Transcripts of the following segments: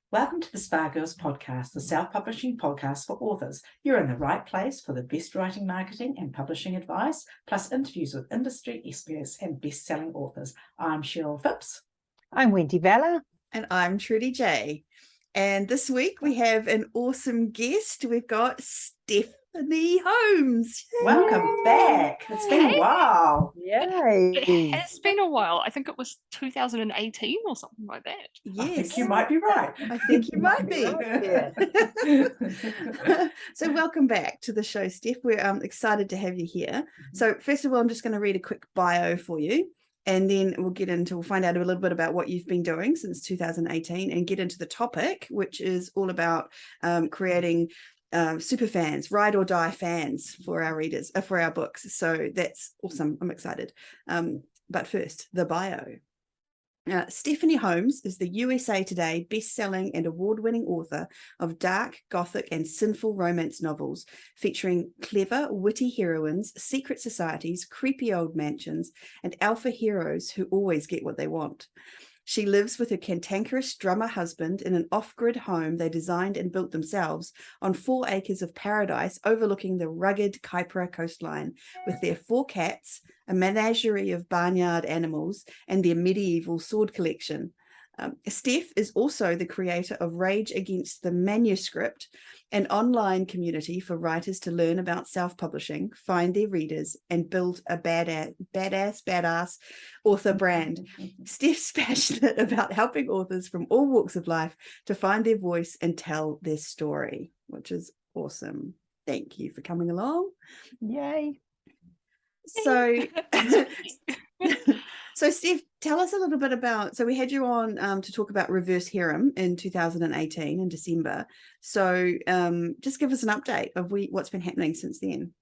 Welcome to the Spa Girls podcast, the self-publishing podcast for authors. You're in the right place for the best writing, marketing and publishing advice, plus interviews with industry experts and best-selling authors. I'm Cheryl Phipps. I'm Wendy Valla. And I'm Trudy J. And this week we have an awesome guest. We've got Steffanie Holmes. Welcome back. It's been a while. Yay. It has been a while. I think it was 2018 or something like that. Yes. I think you might be right. I think you might be. Yeah. So welcome back to the show, Steff. We're excited to have you here. So first of all, I'm just going to read a quick bio for you. And then we'll find out a little bit about what you've been doing since 2018 and get into the topic, which is all about creating super fans, ride or die fans for our readers, for our books. So that's awesome. I'm excited. But first, the bio. Steffanie Holmes is the USA Today best-selling and award-winning author of dark, gothic, and sinful romance novels featuring clever, witty heroines, secret societies, creepy old mansions, and alpha heroes who always get what they want. She lives with her cantankerous drummer husband in an off-grid home they designed and built themselves on 4 acres of paradise overlooking the rugged Kaipara coastline with their 4 cats, a menagerie of barnyard animals, and their medieval sword collection. Steff is also the creator of Rage Against the Manuscript, an online community for writers to learn about self-publishing, find their readers, and build a badass author brand. Steff's passionate about helping authors from all walks of life to find their voice and tell their story, which is awesome. Thank you for coming along. Yay. So, so Steff, tell us a little bit about, so we had you on to talk about Reverse Harem in 2018 in December. So just give us an update of what's been happening since then.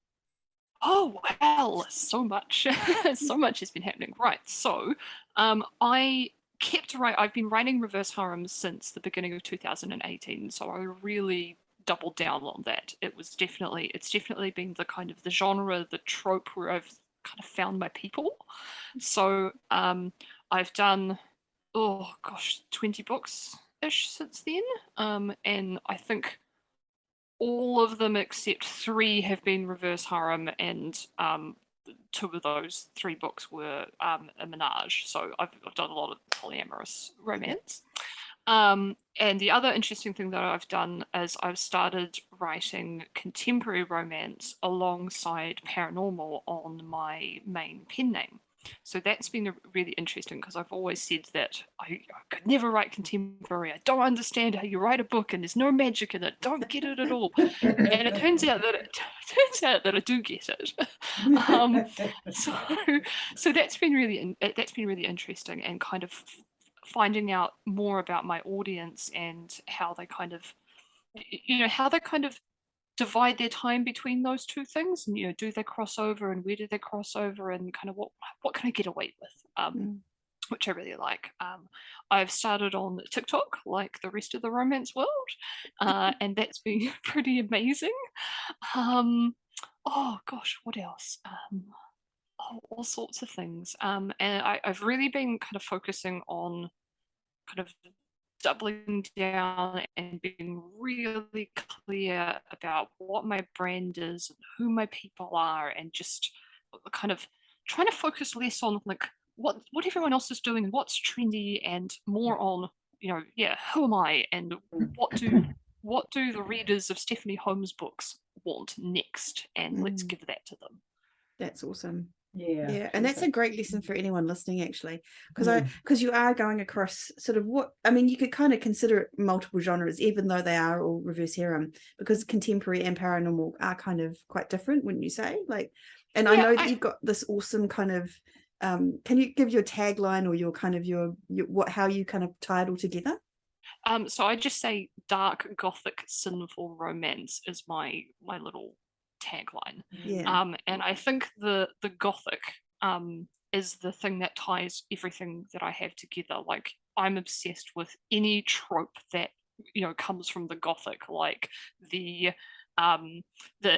Oh, well, so much. So much has been happening. Right. So I've been writing Reverse Harem since the beginning of 2018. So I really doubled down on that. It's definitely been the kind of the genre, the trope where I've kind of found my people. So I've done 20 books ish since then, and I think all of them except 3 have been Reverse Harem, and 2 of those 3 books were a menage. So I've done a lot of polyamorous romance. And the other interesting thing that I've done is I've started writing contemporary romance alongside paranormal on my main pen name. So that's been really interesting because I've always said that I could never write contemporary. I don't understand how you write a book and there's no magic in it. Don't get it at all. And it turns out that I do get it. So that's been really interesting and kind of finding out more about my audience and how they kind of divide their time between those 2 things, and do they cross over and where do they cross over and kind of what can I get away with, which I really like. I've started on TikTok like the rest of the romance world, and that's been pretty amazing. Oh gosh, what else? All sorts of things. And I've really been kind of focusing on kind of doubling down and being really clear about what my brand is and who my people are, and just kind of trying to focus less on like what everyone else is doing and what's trendy, and more on who am I and what do the readers of Steffanie Holmes books want next, and let's give that to them. That's awesome. Yeah, and that's a great lesson for anyone listening, actually, because you are going across sort of you could kind of consider it multiple genres, even though they are all reverse harem, because contemporary and paranormal are kind of quite different, wouldn't you say? I know that you've got this awesome kind of can you give your tagline or your kind of your how you kind of tie it all together? So I just say dark, gothic, sinful romance is my little tagline. And I think the gothic is the thing that ties everything that I have together. Like, I'm obsessed with any trope that comes from the gothic, like the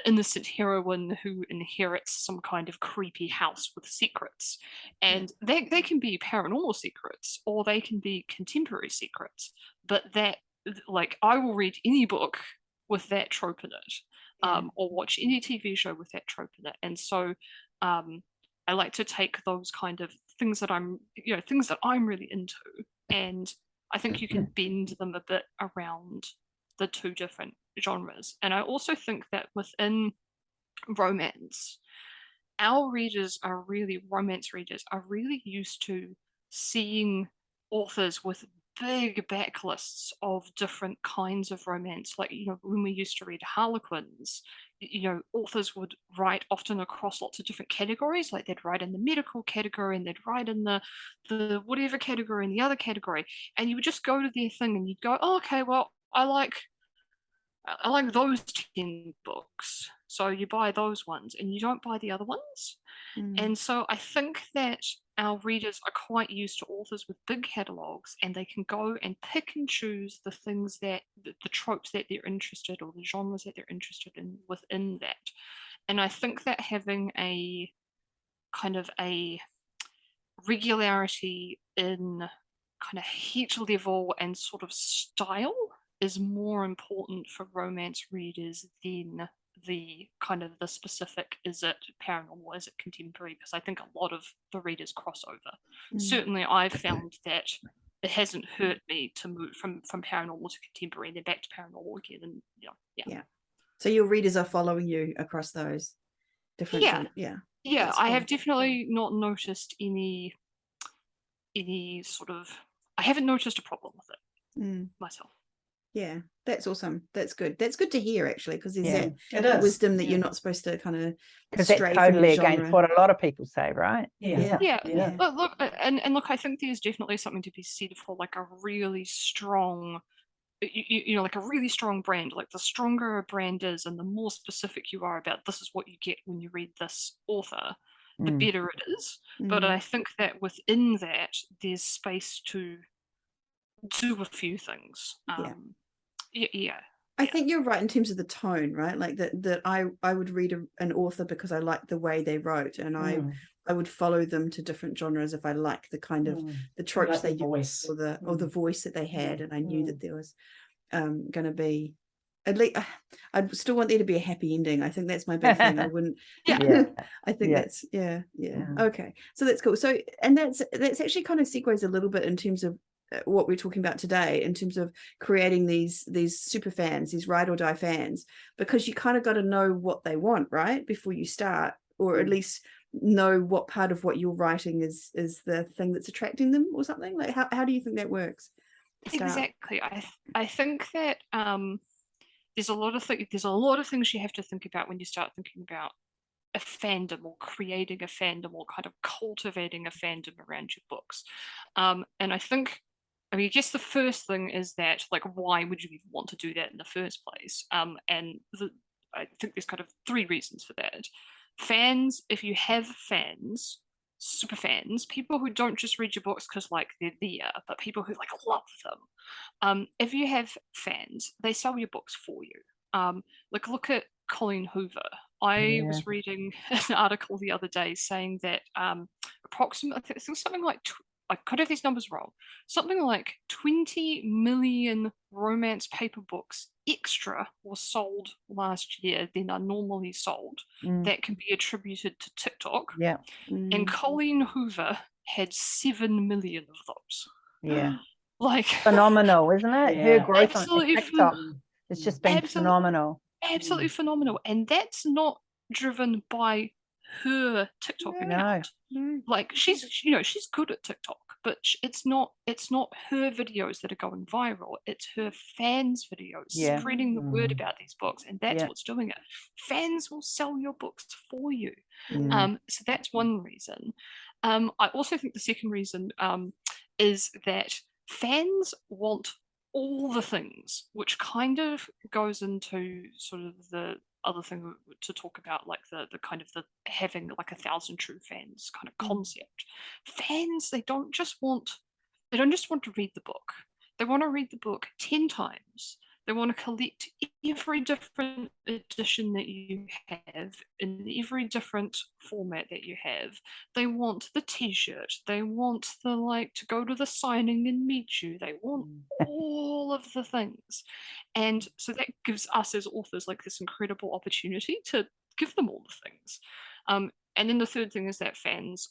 innocent heroine who inherits some kind of creepy house with secrets, and they can be paranormal secrets or they can be contemporary secrets, but that like I will read any book with that trope in it, Yeah. or watch any TV show with that trope in it. And so I like to take those kind of things that things that I'm really into, and I think you can bend them a bit around the two different genres. And I also think that within romance, romance readers are really used to seeing authors with big backlists of different kinds of romance. Like, when we used to read Harlequins, authors would write often across lots of different categories. Like they'd write in the medical category, and they'd write in the whatever category in the other category. And you would just go to their thing and you'd go, oh, okay, well, I like those 10 books. So you buy those ones and you don't buy the other ones. And so I think that our readers are quite used to authors with big catalogues, and they can go and pick and choose the things that the tropes that they're interested, or the genres that they're interested in within that. And I think that having a kind of a regularity in kind of heat level and sort of style is more important for romance readers than the kind of the specific, is it paranormal, is it contemporary? Because I think a lot of the readers cross over. Certainly I've found that it hasn't hurt me to move from paranormal to contemporary and then back to paranormal again. And yeah. So your readers are following you across those different yeah. I have definitely not noticed any sort of, I haven't noticed a problem with it myself. Yeah, that's awesome. That's good. That's good to hear, actually, because there's It that is. wisdom that you're not supposed to kind of Because that's stray totally from your against genre. what a lot of people say, right? Yeah. Look, I think there's definitely something to be said for like a really strong, like a really strong brand. Like the stronger a brand is, and the more specific you are about this is what you get when you read this author, the better it is. But I think that within that, there's space to do a few things. I think you're right in terms of the tone, right? Like that I would read an author because I like the way they wrote, and I would follow them to different genres if I like the kind of the tropes like they the voice. used, or the voice that they had, and I knew that there was going to be, at least I'd still want there to be a happy ending. I think that's my big thing. I wouldn't. I think that's okay. So that's cool. So and that's actually kind of segues a little bit in terms of what we're talking about today, in terms of creating these super fans, these ride or die fans, because you kind of got to know what they want, right, before you start, or at least know what part of what you're writing is the thing that's attracting them, or something. Like how do you think that works? Exactly. I think that there's a lot of things you have to think about when you start thinking about a fandom, or creating a fandom, or kind of cultivating a fandom around your books. And I guess the first thing is that, like, why would you even want to do that in the first place? And I think there's kind of three reasons for that. Fans, if you have fans, super fans, people who don't just read your books because like they're there, but people who like love them. If you have fans, they sell your books for you. Like look at Colleen Hoover. I was reading an article the other day saying that approximately, I think something like, I could have these numbers wrong, something like 20 million romance paper books extra were sold last year than are normally sold, that can be attributed to TikTok. And Colleen Hoover had 7 million of those. Like phenomenal, isn't it? Her growth on TikTok, it's just been phenomenal. Absolutely phenomenal. And that's not driven by her TikTok account. Like she's good at TikTok, but it's not her videos that are going viral. It's her fans' videos spreading the word about these books, and that's what's doing it. Fans will sell your books for you. So that's one reason. I also think the second reason is that fans want all the things, which kind of goes into sort of the other thing to talk about, like the kind of the having like 1,000 true fans kind of concept. Fans, they don't just want to read the book. They want to read the book 10 times. They want to collect every different edition that you have in every different format that you have. They want the t-shirt. They want to go to the signing and meet you. They want all of the things. And so that gives us as authors like this incredible opportunity to give them all the things. And then the third thing is that fans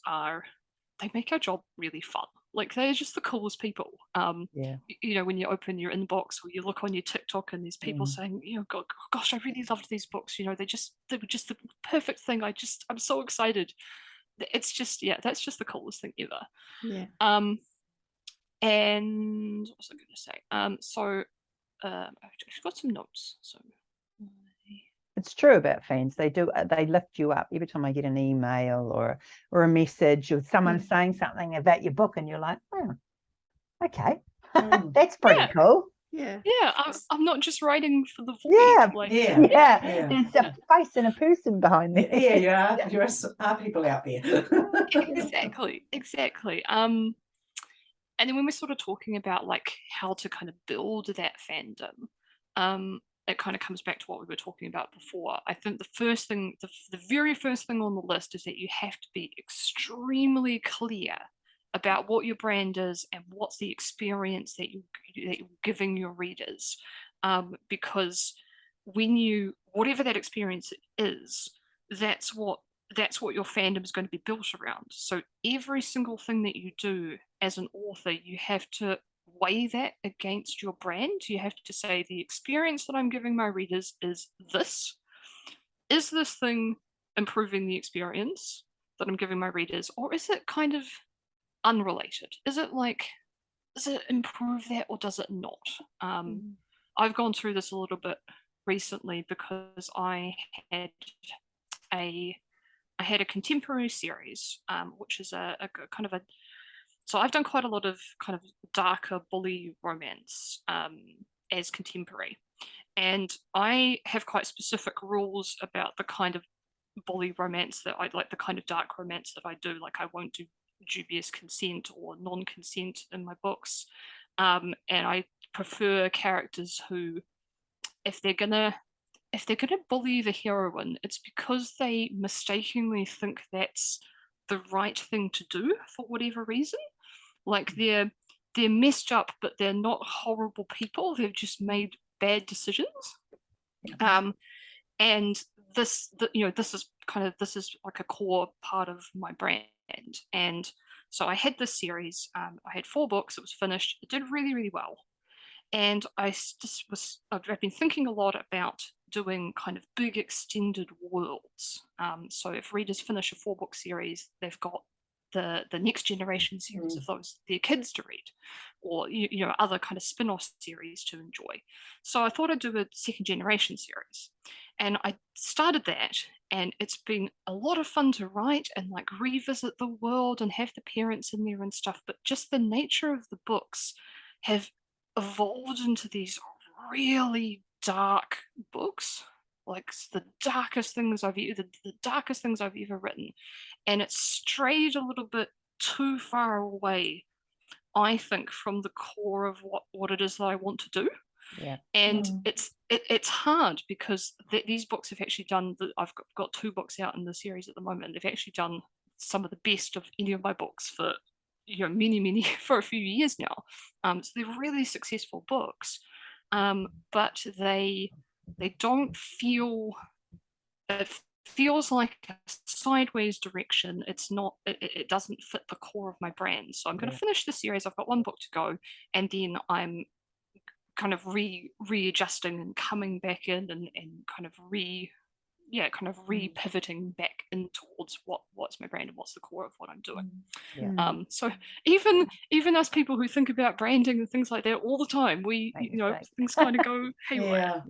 they make our job really fun. Like, they're just the coolest people. You know, when you open your inbox or you look on your TikTok and there's people saying, you know, gosh, I really loved these books. You know, they were just the perfect thing. I'm so excited. It's just, that's just the coolest thing ever. Yeah. And what was I going to say? I've got some notes. So it's true about fans. They lift you up every time I get an email or a message or someone saying something about your book, and you're like, okay, that's pretty cool. Yeah. I'm not just writing for the void. There's a face and a person behind there. There are people out there. Exactly. And then when we're sort of talking about like how to kind of build that fandom, it kind of comes back to what we were talking about before. I think the very first thing on the list is that you have to be extremely clear about what your brand is and what's the experience that you're giving your readers. Because whatever that experience is, that's what your fandom is going to be built around. So every single thing that you do as an author, you have to weigh that against your brand. You have to say, the experience that I'm giving my readers is this. Is this thing improving the experience that I'm giving my readers, or is it kind of unrelated? Does it improve that, or does it not? I've gone through this a little bit recently because I had a contemporary series, which is a kind of so I've done quite a lot of kind of darker bully romance as contemporary. And I have quite specific rules about the kind of bully romance that I like, the kind of dark romance that I do. Like, I won't do dubious consent or non-consent in my books. And I prefer characters who, if they're gonna bully the heroine, it's because they mistakenly think that's the right thing to do for whatever reason. Like, they're messed up, but they're not horrible people. They've just made bad decisions. And this is like a core part of my brand. And so I had this series. I had 4 books. It was finished. It did really, really well. And I've been thinking a lot about doing kind of big extended worlds. So if readers finish a 4-book series, they've got the next generation series of those their kids to read, or other kind of spin-off series to enjoy. So I thought I'd do a second generation series, and I started that, and it's been a lot of fun to write and like revisit the world and have the parents in there and stuff. But just the nature of the books have evolved into these really dark books, like the darkest things I've ever written, and it's strayed a little bit too far away, I think, from the core of what it is that I want to do. And it's hard because these books have actually done I've got 2 books out in the series at the moment. They've actually done some of the best of any of my books for many for a few years now. So they're really successful books, but they don't feel, it feels like a sideways direction. It's not, it doesn't fit the core of my brand. So I'm going to finish the series. I've got 1 book to go, and then I'm kind of readjusting and coming back in and kind of re-pivoting back in towards what's my brand and what's the core of what I'm doing. So even us people who think about branding and things like that all the time, things kind of go haywire.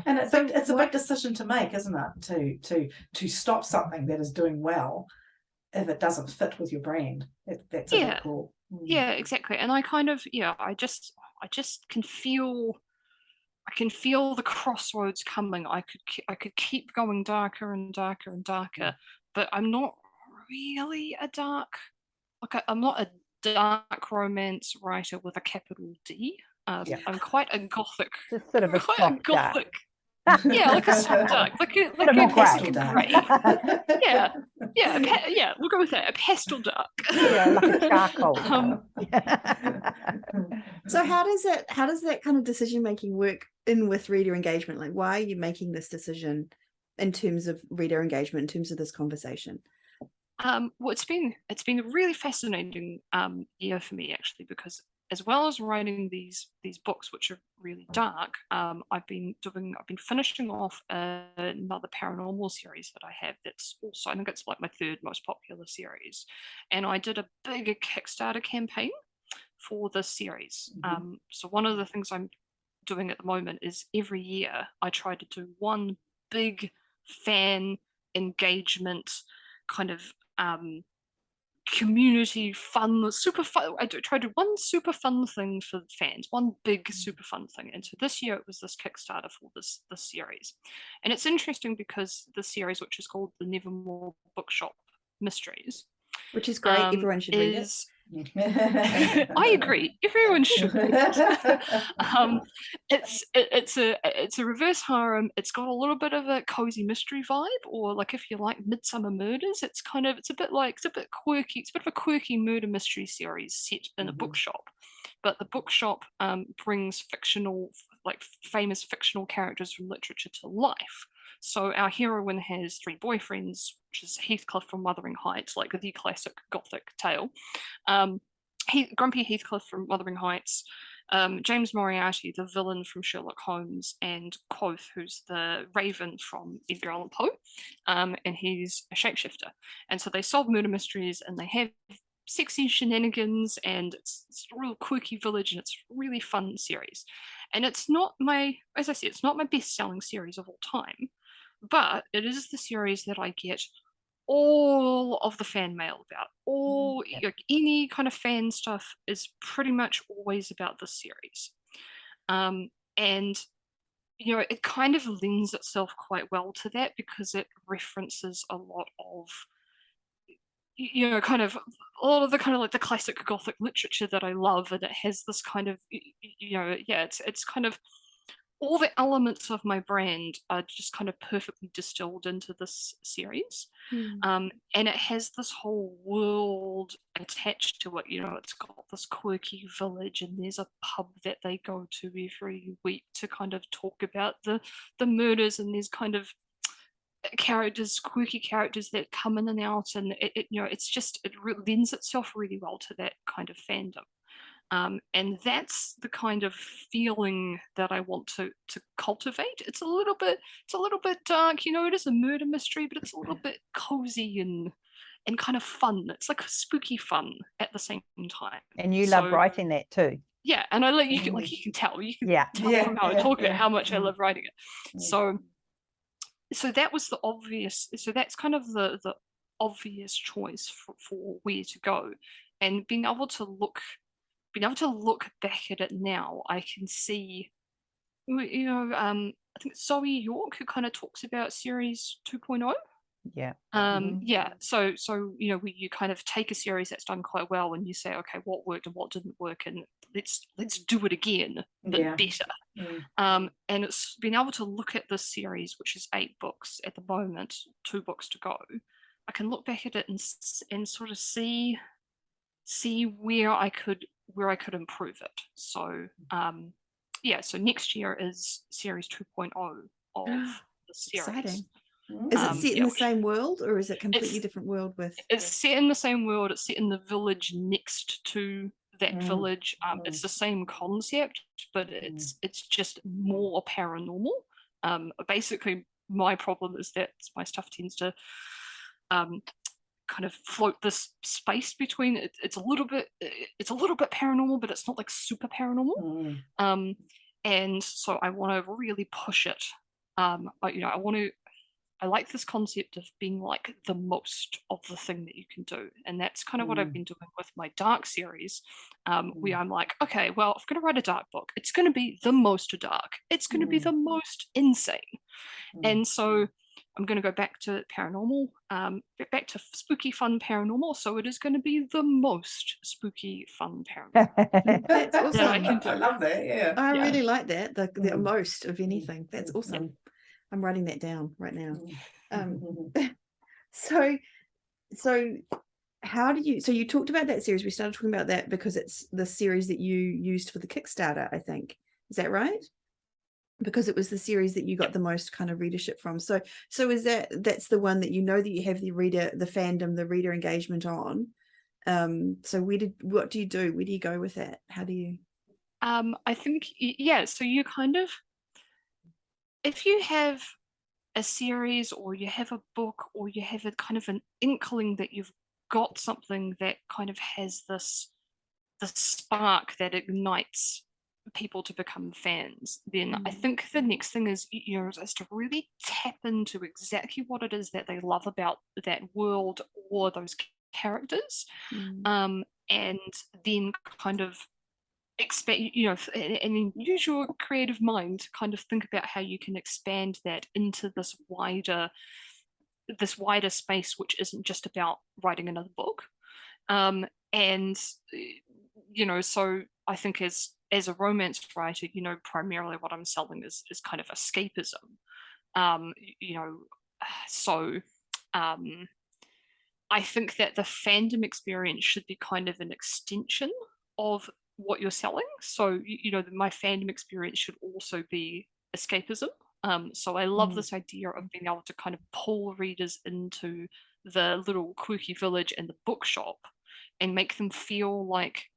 And it's a big decision to make, isn't it? To stop something that is doing well if it doesn't fit with your brand. That's a big call. Yeah, exactly. And I kind of I just can feel the crossroads coming. I could keep going darker and darker and darker, but I'm not really I'm not a dark romance writer with a capital D. Yeah. I'm quite a gothic. Just sort of a quite soft dark. gothic. Yeah, like a soft dark, like a Sort of more pastel grey. dark. Yeah, yeah, we'll go with that. A pastel dark. Yeah, like a charcoal. So how does that kind of decision making work in with reader engagement? Like, why are you making this decision in terms of reader engagement, in terms of this conversation? Well, it's been a really fascinating year for me, actually, because as well as writing these books, which are really dark, I've been finishing off another paranormal series that I have. That's also, I think it's like my third most popular series, and I did a big Kickstarter campaign for this series. So one of the things I'm doing at the moment is every year I try to do one big fan engagement kind of community fun, super fun. I try to do one super fun thing for fans, one big super fun thing. And so this year it was this Kickstarter for this series. And it's interesting because the series, which is called the Nevermore Bookshop Mysteries, which is great. Everyone should read it. I agree. Everyone should read it. It's a reverse harem. It's got a little bit of a cozy mystery vibe, or like if you like Midsummer Murders, it's a bit quirky. It's a bit of a quirky murder mystery series set in a bookshop, but the bookshop brings fictional, like famous fictional characters from literature to life. So our heroine has 3 boyfriends, which is Heathcliff from Wuthering Heights, like the classic gothic tale. Grumpy Heathcliff from Wuthering Heights, James Moriarty, the villain from Sherlock Holmes, and Quoth, who's the raven from Edgar Allan Poe, and he's a shapeshifter. And so they solve murder mysteries, and they have sexy shenanigans, and it's a real quirky village, and it's a really fun series. And it's not my best-selling series of all time, but it is the series that I get all of the fan mail about. Like any kind of fan stuff is pretty much always about this series. And it kind of lends itself quite well to that, because it references a lot of kind of a lot of the kind of like the classic gothic literature that I love, and it has this kind of it's kind of all the elements of my brand are just kind of perfectly distilled into this series. And it has this whole world attached to it. It's got this quirky village, and there's a pub that they go to every week to kind of talk about the murders, and there's kind of quirky characters that come in and out, and it lends itself really well to that kind of fandom. And that's the kind of feeling that I want to cultivate. It's a little bit dark, it is a murder mystery, but it's a little bit cozy and kind of fun. It's like spooky fun at the same time. And you love writing that too. Yeah, and you can tell from how I talk about how much I love writing it. So that was the obvious. So that's kind of the obvious choice for where to go, and being able to look back at it now, I can see, I think it's Zoe York who kind of talks about series 2.0. Yeah. So where you kind of take a series that's done quite well, and you say, okay, what worked and what didn't work, and let's do it again, but better. And it's been able to look at this series, which is 8 books at the moment, 2 books to go. I can look back at it and sort of see where I could improve it. So so next year is series 2.0 of the series. Exciting. Is it set in the same world, or is it completely different world? It's set in the same world. It's set in the village next to that village. It's the same concept, but it's just more paranormal. Basically, my problem is that my stuff tends to kind of float this space between it's a little bit paranormal, but it's not like super paranormal. And so I want to really push it. I like this concept of being like the most of the thing that you can do, and that's kind of what I've been doing with my dark series, where I'm like, okay, well, if I'm going to write a dark book, it's going to be the most dark, it's going to be the most insane. And so I'm going to go back to paranormal, back to spooky, fun paranormal. So it is going to be the most spooky, fun paranormal. That's awesome. Yeah, I can do I love that. Yeah. I Yeah. really like that. The Mm. most of anything. That's Mm. awesome. I'm writing that down right now. Mm. So how did you, so you talked about that series. We started talking about that because it's the series that you used for the Kickstarter, I think. Is that right? Because it was the series that you got the most kind of readership from. So is that's the one that you know that you have the reader, the fandom, the reader engagement on. So what do you do? Where do you go with that? How do you? I think, yeah, so you kind of, if you have a series or you have a book or you have a kind of an inkling that you've got something that kind of has the spark that ignites people to become fans, then I think the next thing is, is to really tap into exactly what it is that they love about that world or those characters, and then kind of expand, and then use your creative mind to kind of think about how you can expand that into this wider space, which isn't just about writing another book. And so I think as a romance writer, primarily what I'm selling is kind of escapism. So I think that the fandom experience should be kind of an extension of what you're selling. So, my fandom experience should also be escapism. So I love this idea of being able to kind of pull readers into the little quirky village and the bookshop and make them feel like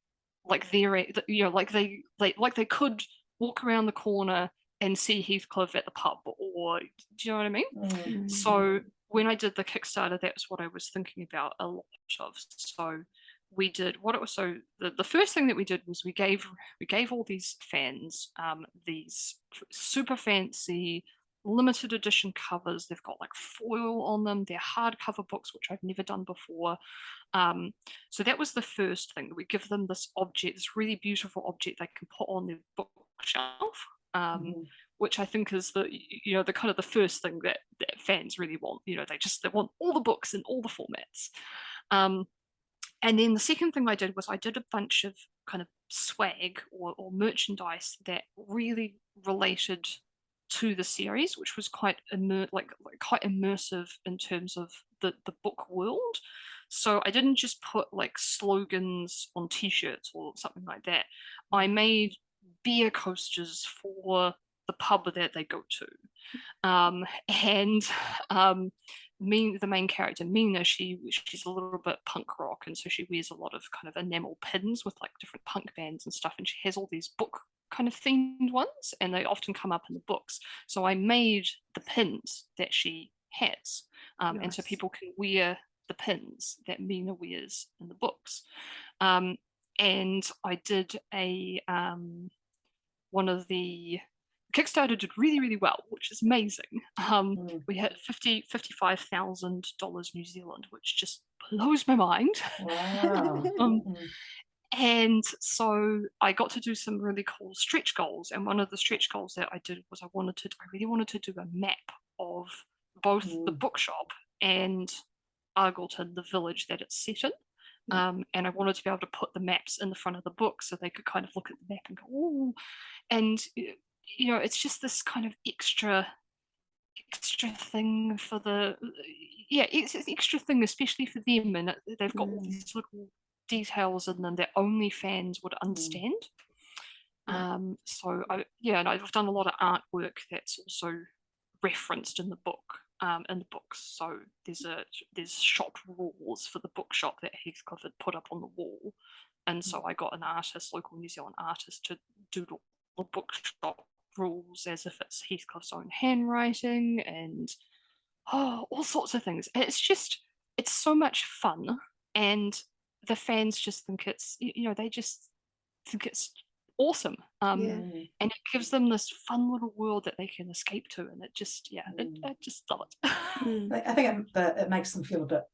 they're, like they could walk around the corner and see Heathcliff at the pub, or do you know what I mean? So when I did the Kickstarter, that's what I was thinking about a lot of. So we did what it was. So the first thing that we did was we gave all these fans these super fancy limited edition covers. They've got like foil on them. They're hardcover books, which I've never done before. So that was the first thing. We give them this object, this really beautiful object they can put on their bookshelf. Which I think is the kind of the first thing that fans really want. They want all the books in all the formats. And then the second thing I did was I did a bunch of kind of swag or merchandise that really related to the series, which was quite quite immersive in terms of the book world. So I didn't just put like slogans on t-shirts or something like that. I made beer coasters for the pub that they go to. The main character, Mina, she's a little bit punk rock, and so she wears a lot of kind of enamel pins with like different punk bands and stuff, and she has all these book kind of themed ones, and they often come up in the books. So I made the pins that she has, and so people can wear the pins that Mina wears in the books. And I did a one of the Kickstarter did really, really well, which is amazing. We hit $55,000 New Zealand, which just blows my mind. Wow. And so I got to do some really cool stretch goals. And one of the stretch goals that I did was I really wanted to do a map of both the bookshop and Argleton, the village that it's set in. And I wanted to be able to put the maps in the front of the book so they could kind of look at the map and go, oh, and it's just this kind of extra thing for it's an extra thing, especially for them, and they've got all these little details in them that only fans would understand. So and I've done a lot of artwork that's also referenced in the book. So there's shop rules for the bookshop that Heathcliff had put up on the wall, and so I got an artist, local New Zealand artist, to doodle the bookshop rules as if it's Heathcliff's own handwriting, and all sorts of things. It's so much fun, and the fans just think they just think it's awesome. And it gives them this fun little world that they can escape to, and I just love it. I think it makes them feel a bit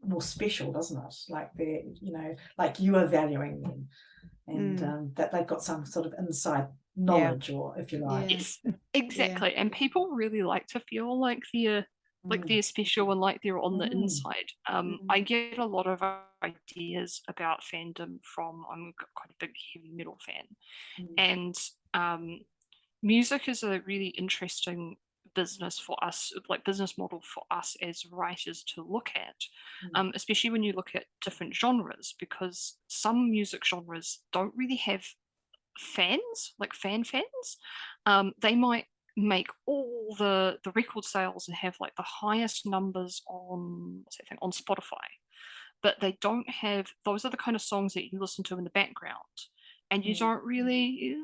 more special, doesn't it? Like they're, like you are valuing them, and that they've got some sort of inside knowledge, or if you like. Yes, exactly. And people really like to feel like they're like they're special and like they're on the Mm. inside. I get a lot of ideas about fandom from, I'm quite a big heavy metal fan, Mm. and music is a really interesting business for us, like business model for us as writers to look at, especially when you look at different genres, because some music genres don't really have fans, like fans. They might make all the record sales and have like the highest numbers on, what's that thing, on Spotify, but they don't have, those are the kind of songs that you listen to in the background and you don't really,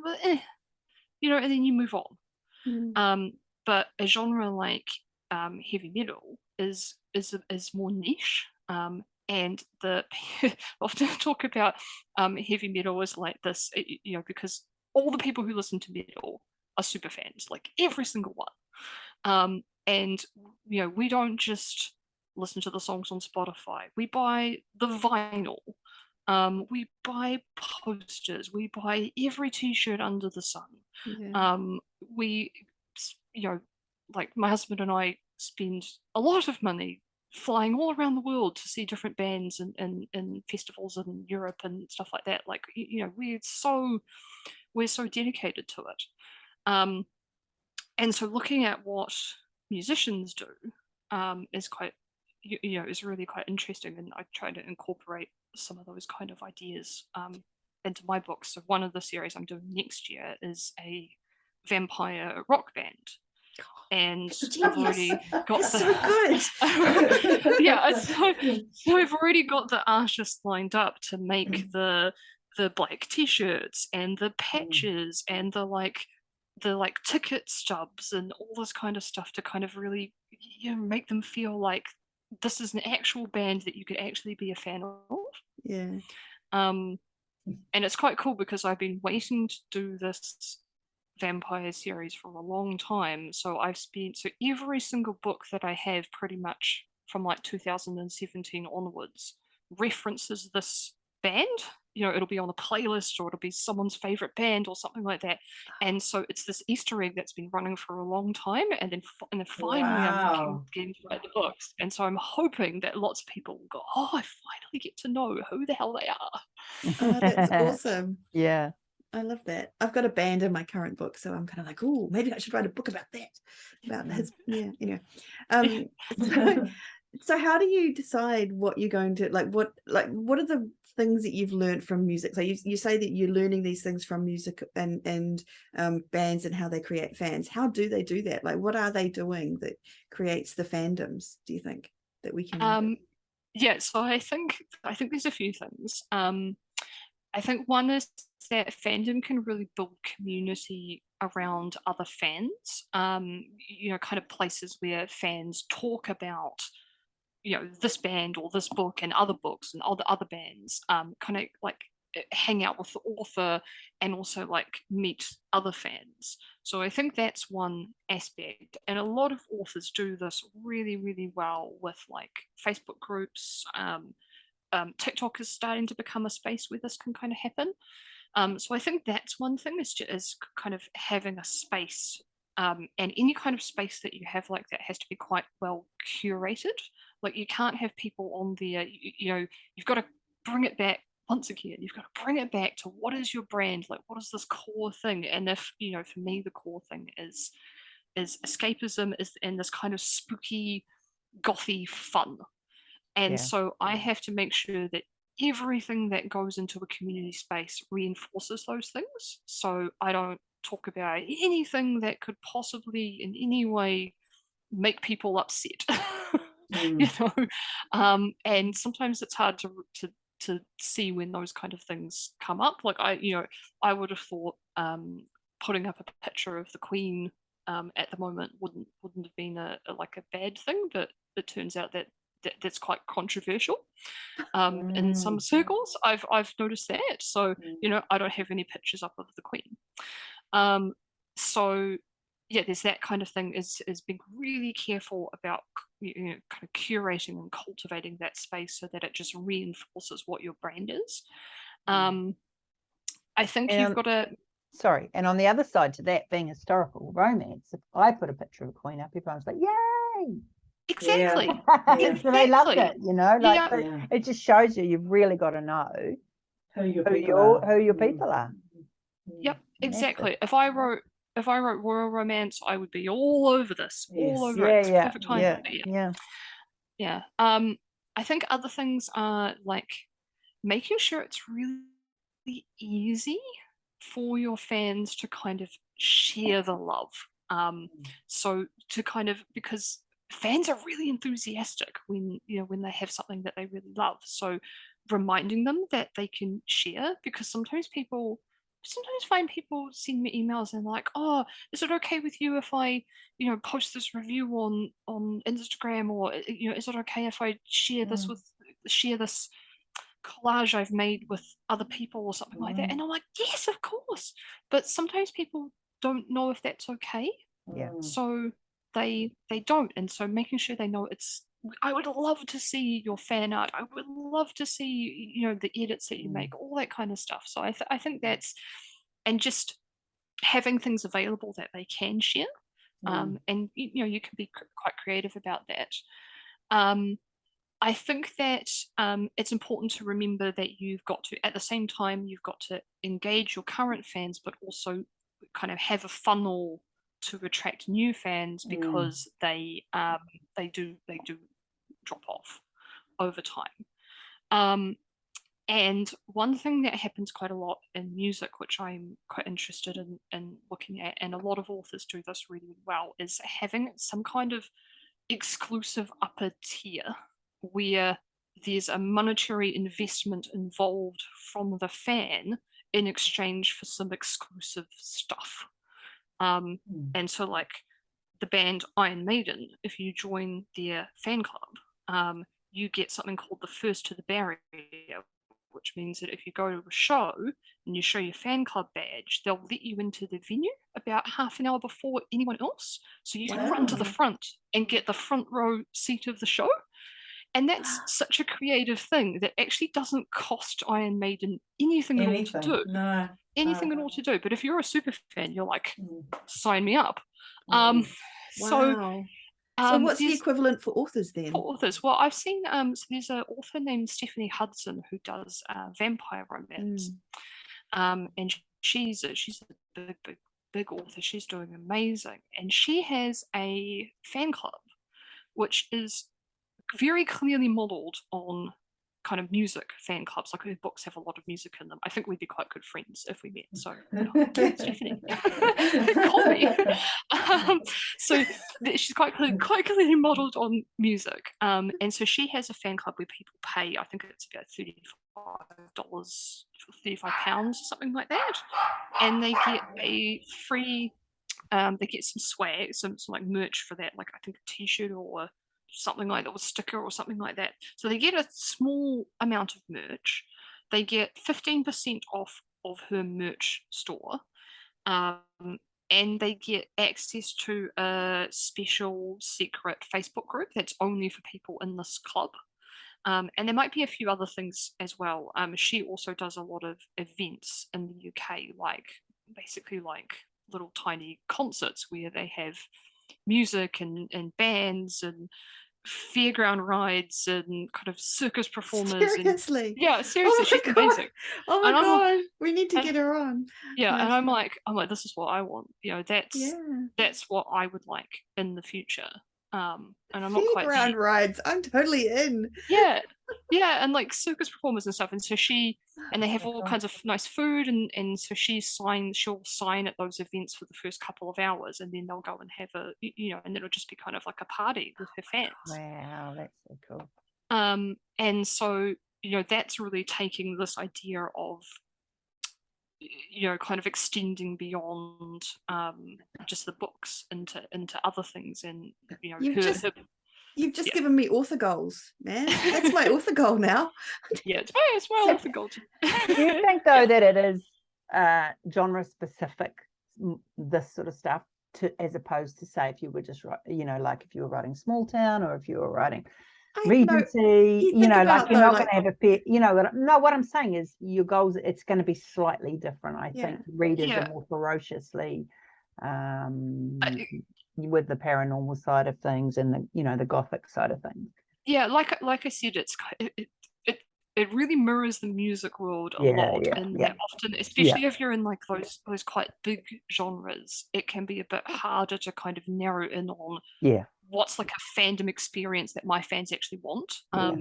and then you move on. But a genre like heavy metal is more niche, and the often talk about heavy metal as like this, because all the people who listen to metal are super fans, like every single one. And we don't just listen to the songs on Spotify. We buy the vinyl. We buy posters. We buy every T-shirt under the sun. We, like my husband and I spend a lot of money flying all around the world to see different bands and festivals in Europe and stuff like that. Like, we're so dedicated to it. And so looking at what musicians do is quite, is really quite interesting. And I try to incorporate some of those kind of ideas into my books. So one of the series I'm doing next year is a vampire rock band. And I've already got so good. so I've already got the artists lined up to make the black t-shirts and the patches and the ticket stubs and all this kind of stuff to kind of really make them feel like this is an actual band that you could actually be a fan of. And it's quite cool because I've been waiting to do this vampire series for a long time. So every single book that I have pretty much from like 2017 onwards references this band. It'll be on a playlist or it'll be someone's favorite band or something like that. And so it's this Easter egg that's been running for a long time. And then finally I'm getting to write the books. And so I'm hoping that lots of people will go, oh, I finally get to know who the hell they are. Oh, that's awesome. Yeah. I love that. I've got a band in my current book, so I'm kind of like, oh, maybe I should write a book about that. About his, anyway. So how do you decide what you're going to what are the things that you've learned from music? So you say that you're learning these things from music and bands and how they create fans. How do they do that? Like, what are they doing that creates the fandoms, do you think, that we can so I think there's a few things. I think one is that fandom can really build community around other fans, kind of places where fans talk about, this band or this book and other books and other bands, kind of like hang out with the author and also like meet other fans. So I think that's one aspect. And a lot of authors do this really, really well with like Facebook groups. TikTok is starting to become a space where this can kind of happen. So I think that's one thing is kind of having a space, and any kind of space that you have like that has to be quite well curated. Like you can't have people on there, you've got to bring it back once again. You've got to bring it back to what is your brand, like what is this core thing? And if for me the core thing is escapism, and this kind of spooky, gothy fun. And so I have to make sure that everything that goes into a community space reinforces those things. So I don't talk about anything that could possibly in any way make people upset. And sometimes it's hard to see when those kind of things come up. Like I would have thought putting up a picture of the Queen at the moment wouldn't have been a bad thing, but it turns out that's quite controversial in some circles. I've noticed that. So I don't have any pictures up of the Queen. So there's that kind of thing, is being really careful about kind of curating and cultivating that space so that it just reinforces what your brand is. I think you've got to. Sorry, and on the other side to that, being historical romance, if I put a picture of a Queen up, everyone's like, yay! exactly. So they loved Exactly. it, you know, like Yeah. but Yeah. it just shows you've really got to know Who your who people are. who your people are. Yep, exactly. Massive. If I wrote royal romance, I would be all over this, all Yes. over it. It's Yeah, perfect time. yeah, But yeah. yeah. I think other things are like making sure it's really easy for your fans to kind of share the love. So to kind of, because fans are really enthusiastic when when they have something that they really love. So reminding them that they can share, because sometimes find people send me emails and like, oh, is it okay with you if I post this review on Instagram, or is it okay if I share this collage I've made with other people or something like that? And I'm like, yes, of course. But sometimes people don't know if that's okay. Yeah. So they don't. And so making sure they know I would love to see your fan art. I would love to see, the edits that you make, all that kind of stuff. So I think that's, and just having things available that they can share. And you can be quite creative about that. I think that it's important to remember that at the same time, you've got to engage your current fans, but also kind of have a funnel to attract new fans, because they do drop off over time. And one thing that happens quite a lot in music, which I'm quite interested in looking at, and a lot of authors do this really well, is having some kind of exclusive upper tier where there's a monetary investment involved from the fan in exchange for some exclusive stuff. And so, like the band Iron Maiden, if you join their fan club, you get something called the First to the Barrier, which means that if you go to a show and you show your fan club badge, they'll let you into the venue about half an hour before anyone else. So you can run to the front and get the front row seat of the show. And that's such a creative thing that actually doesn't cost Iron Maiden anything at all to do. No. Anything at all to do. But if you're a super fan, you're like, sign me up. Wow. So What's the equivalent for authors then? For authors, well, I've seen so there's an author named Steffanie Hudson who does vampire romance, and she's a big author. She's doing amazing, and she has a fan club, which is very clearly modeled on kind of music fan clubs. Like her books have a lot of music in them. I think we'd be quite good friends if we met. So Steffanie, call me. So she's quite clearly modeled on music. And so she has a fan club where people pay, I think it's about £35 or something like that, and they get a free. They get some swag, some like merch for that, like I think a t-shirt or something like that, or a sticker or something like that. So they get a small amount of merch. They get 15% off of her merch store. And they get access to a special secret Facebook group that's only for people in this club. And there might be a few other things as well. She also does a lot of events in the UK, basically like little tiny concerts where they have music and bands and fairground rides and kind of circus performers. Seriously? Yeah, seriously, she's amazing. Oh my god, we need to get her on. Yeah, and I'm like, this is what I want. That's what I would like in the future. And I'm not quite fairground rides. I'm totally in. Yeah, and like circus performers and stuff. And so they have all kinds of nice food, and so she'll sign at those events for the first couple of hours, and then they'll go and have and it'll just be kind of like a party with her fans. Wow, that's so cool. And so that's really taking this idea of kind of extending beyond just the books into other things, and You've just given me author goals, man. That's my author goal now. Yeah, it's my author goal. Do you think though that it is genre specific, this sort of stuff, as opposed to say if you were just like if you were writing small town, or if you were writing Regency, like you're not going to have a pet, no, what I'm saying is your goals, it's going to be slightly different. I think readers are more ferociously with the paranormal side of things and the, you know, the gothic side of things. Yeah, like I said, it really mirrors the music world a Yeah, lot, yeah, and yeah. that often, especially if you're in like those quite big genres, it can be a bit harder to kind of narrow in on Yeah. what's like a fandom experience that my fans actually want. Yeah.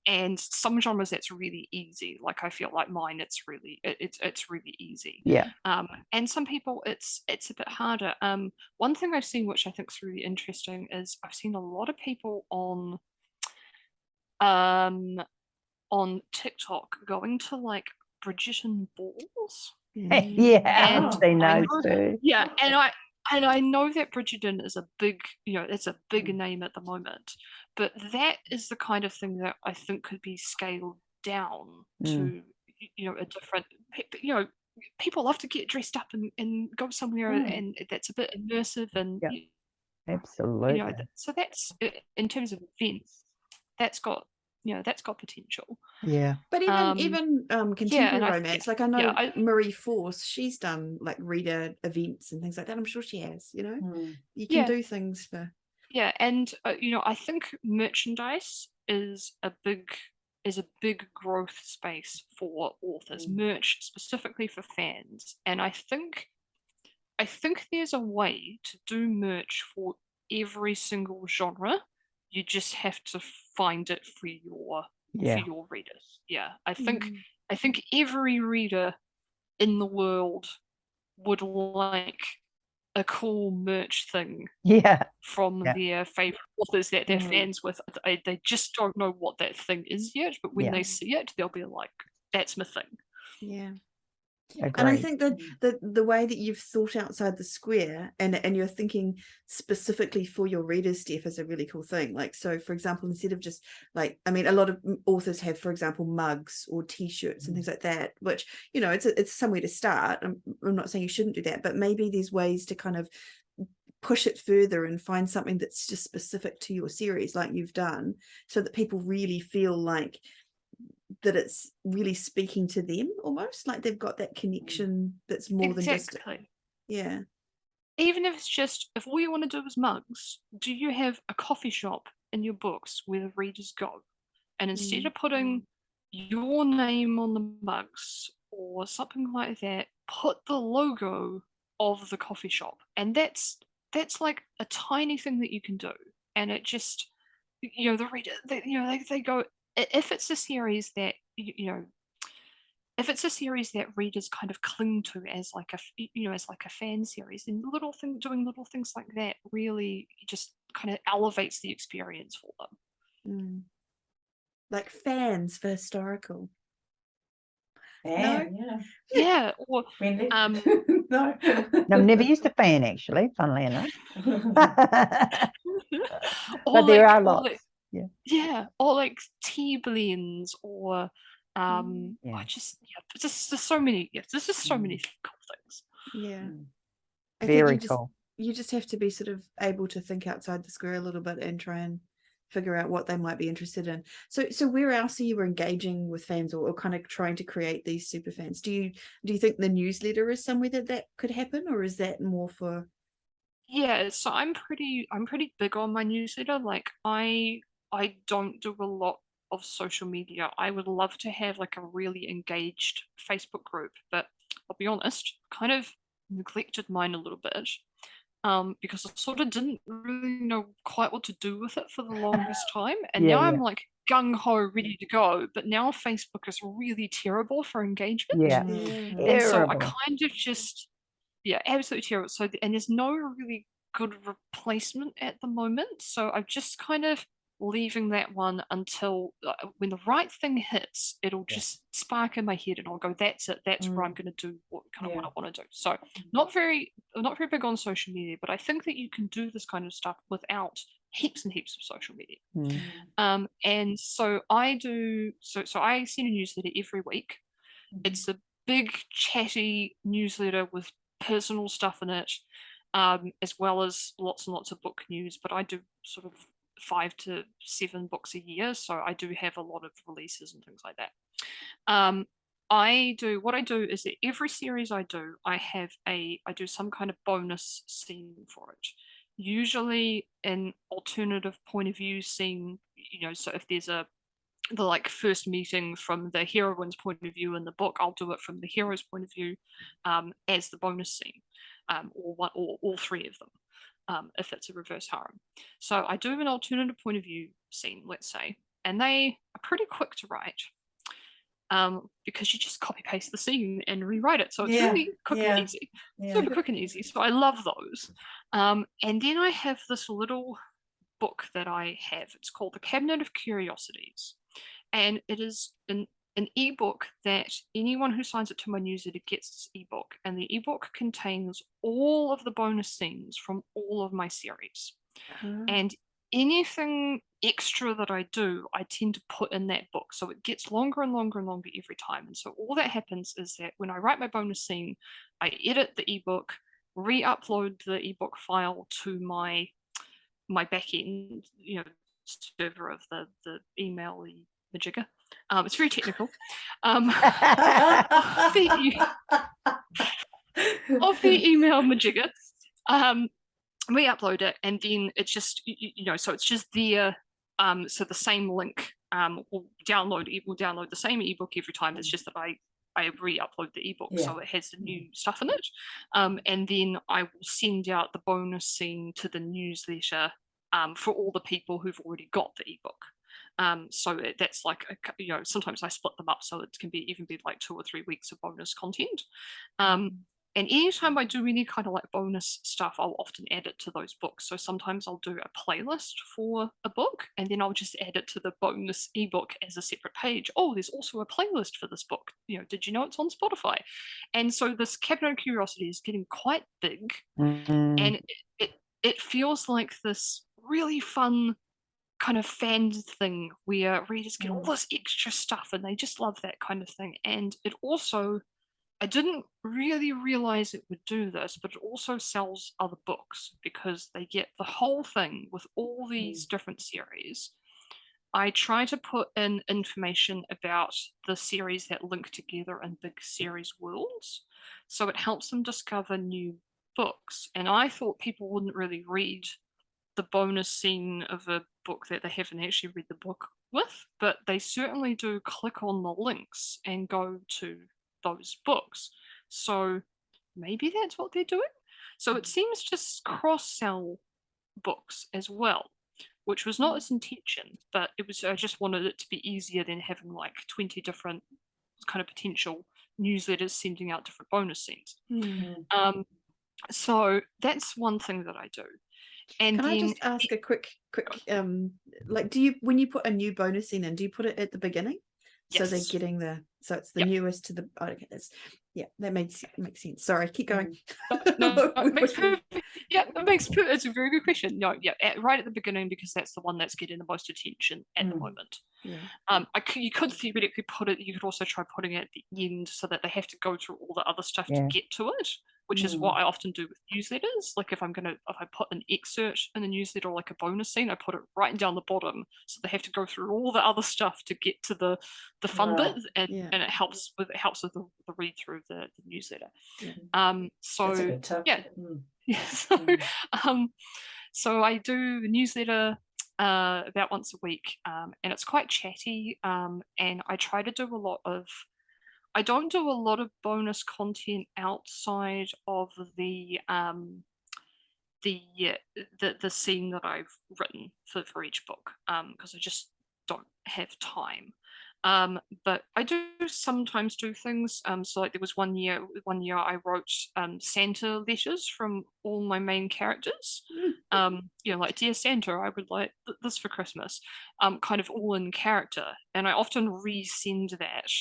And some genres that's really easy. Like I feel like mine, it's really easy. Yeah. And some people it's a bit harder. One thing I've seen, which I think is really interesting, is I've seen a lot of people on TikTok going to like Bridgerton balls. Yeah, And I've seen I those know, too. yeah, and I know that Bridgerton is a big, it's a big name at the moment, but that is the kind of thing that I think could be scaled down to, a different, people love to get dressed up and go somewhere, and that's a bit immersive, and Yeah, absolutely. so that's in terms of events, that's got potential. Yeah. But even contemporary and romance, like I know Marie Force, she's done like reader events and things like that. I'm sure she has, you can do things for. Yeah, and I think merchandise is a big growth space for authors, merch specifically for fans. And I think there's a way to do merch for every single genre. You just have to find it for your readers. Yeah. I think every reader in the world would like a cool merch thing from their favorite authors that they're fans with. They just don't know what that thing is yet, but when they see it, they'll be like, that's my thing. Yeah. Agreed. And I think that the way that you've thought outside the square and you're thinking specifically for your readers, Steff, is a really cool thing. Like, so for example, instead of just like, I mean, a lot of authors have, for example, mugs or t-shirts and things like that, which, it's somewhere to start. I'm not saying you shouldn't do that, but maybe there's ways to kind of push it further and find something that's just specific to your series like you've done, so that people really feel like that it's really speaking to them, almost like they've got that connection that's more than just even if it's just, if all you want to do is mugs, do you have a coffee shop in your books where the readers go, and instead of putting your name on the mugs or something like that, put the logo of the coffee shop? And that's like a tiny thing that you can do, and it just, the reader, they go, if it's a series that if it's a series that readers kind of cling to as like a fan series, then doing little things like that really just kind of elevates the experience for them. Like fans for historical. Yeah. Or no. I've never used a fan, actually, funnily enough. But there are lots. Or like tea blends, or just there's so many. There's just so many cool things. Yeah, Very cool. You just have to be sort of able to think outside the square a little bit and try and figure out what they might be interested in. So where else are you engaging with fans, or kind of trying to create these super fans? Do you think the newsletter is somewhere that could happen, or is that more for? Yeah, so I'm pretty big on my newsletter. Like I don't do a lot of social media. I would love to have like a really engaged Facebook group, but I'll be honest, kind of neglected mine a little bit. Because I sort of didn't really know quite what to do with it for the longest time. And now I'm like gung-ho ready to go. But now Facebook is really terrible for engagement. And so I kind of just, absolutely terrible. So, and there's no really good replacement at the moment. So I'm just kind of leaving that one until when the right thing hits, it'll just spark in my head and I'll go, that's it, that's where I'm going to do what I want to do. So not very big on social media, but I think that you can do this kind of stuff without heaps and heaps of social media. And so I do, so I send a newsletter every week. It's a big chatty newsletter with personal stuff in it, as well as lots and lots of book news, but I do sort of 5 to 7 books a year, so I do have a lot of releases and things like that. What I do is that every series I do, I do some kind of bonus scene for it. usually an alternative point of view scene, so if there's the like first meeting from the heroine's point of view in the book, I'll do it from the hero's point of view as the bonus scene, or all three of them, if it's a reverse harem. So I do an alternative point of view scene, let's say, and they are pretty quick to write. Because you just copy paste the scene and rewrite it. So it's really quick and easy, super quick and easy. So I love those. And then I have this little book that I have. It's called The Cabinet of Curiosities. And it is an ebook that anyone who signs up to my newsletter gets this ebook. And the ebook contains all of the bonus scenes from all of my series. And anything extra that I do, I tend to put in that book. So it gets longer and longer and longer every time. And so all that happens is that when I write my bonus scene, I edit the ebook, re-upload the ebook file to my back-end, server of the email majigger. It's very technical. Of the email majigger. Re-upload it, and then it's just so it's just there. So the same link will download the same ebook every time. It's just that I re-upload the ebook, so it has the new stuff in it, and then I will send out the bonus scene to the newsletter for all the people who've already got the ebook. So that's like sometimes I split them up, so it can even be like 2 or 3 weeks of bonus content. And anytime I do any kind of like bonus stuff, I'll often add it to those books. So sometimes I'll do a playlist for a book, and then I'll just add it to the bonus ebook as a separate page. Oh, there's also a playlist for this book. Did you know it's on Spotify? And so this Cabinet of Curiosity is getting quite big, and it feels like this really fun kind of fan thing where readers get all this extra stuff, and they just love that kind of thing. And it also, I didn't really realize it would do this, but it also sells other books because they get the whole thing with all these different series. I try to put in information about the series that link together in big series worlds, so it helps them discover new books. And I thought people wouldn't really read the bonus scene of a book that they haven't actually read the book with, but they certainly do click on the links and go to those books. So maybe that's what they're doing. So it seems to cross-sell books as well, which was not its intention, but I just wanted it to be easier than having like 20 different kind of potential newsletters sending out different bonus scenes. So that's one thing that I do. And Can I then, just ask a quick like, when you put a new bonus scene in, do you put it at the beginning? So they're getting so it's the newest to the, okay, that makes sense. Sorry, keep going. It makes it's a very good question. Right at the beginning, because that's the one that's getting the most attention at the moment. You could theoretically you could also try putting it at the end so that they have to go through all the other stuff to get to it, which is what I often do with newsletters. Like if I put an excerpt in the newsletter, like a bonus scene, I put it right down the bottom, so they have to go through all the other stuff to get to the fun bit, and it helps with the read through the newsletter. So That's a good tip. So I do the newsletter about once a week, and it's quite chatty, and I try to do I don't do a lot of bonus content outside of the scene that I've written for each book, because I just don't have time. But I do sometimes do things. So like there was one year I wrote Santa letters from all my main characters. Like Dear Santa, I would like this for Christmas. Kind of all in character, and I often resend that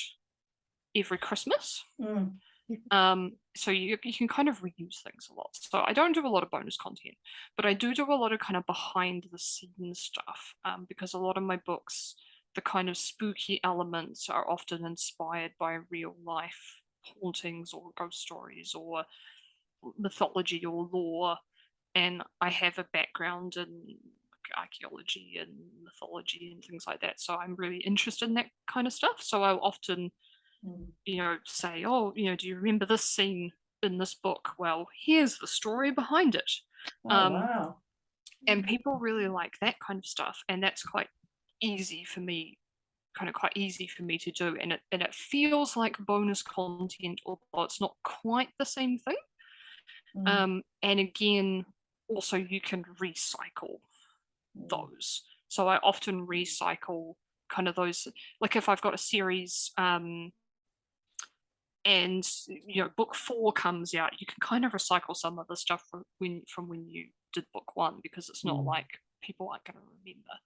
every Christmas. So you can kind of reuse things a lot. So I don't do a lot of bonus content, but I do a lot of kind of behind the scenes stuff, because a lot of my books, the kind of spooky elements are often inspired by real life hauntings or ghost stories or mythology or lore, and I have a background in archaeology and mythology and things like that, so I'm really interested in that kind of stuff. So I'll often say, do you remember this scene in this book? Well, here's the story behind it. Wow. and people really like that kind of stuff, and that's quite easy for me to do, and it feels like bonus content, although it's not quite the same thing. And again, also you can recycle those. So I often recycle kind of those, like if I've got a series, and book 4 comes out, you can kind of recycle some of the stuff from when you did book 1, because it's not like people aren't going to remember.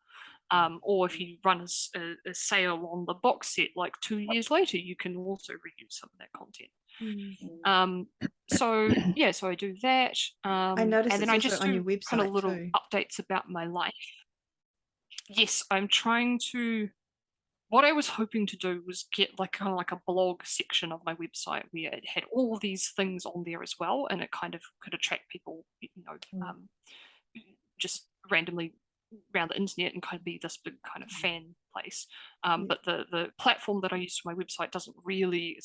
Or if you run a sale on the box set like 2 years later, you can also reuse some of that content. So I do that. I noticed and then it's I also just on do your website kind of little too. updates about my life. Yes, I'm trying to. What I was hoping to do was get like kind of like a blog section of my website where it had all these things on there as well, and it kind of could attract people, just randomly around the internet, and kind of be this big kind of fan place. But the platform that I use for my website it's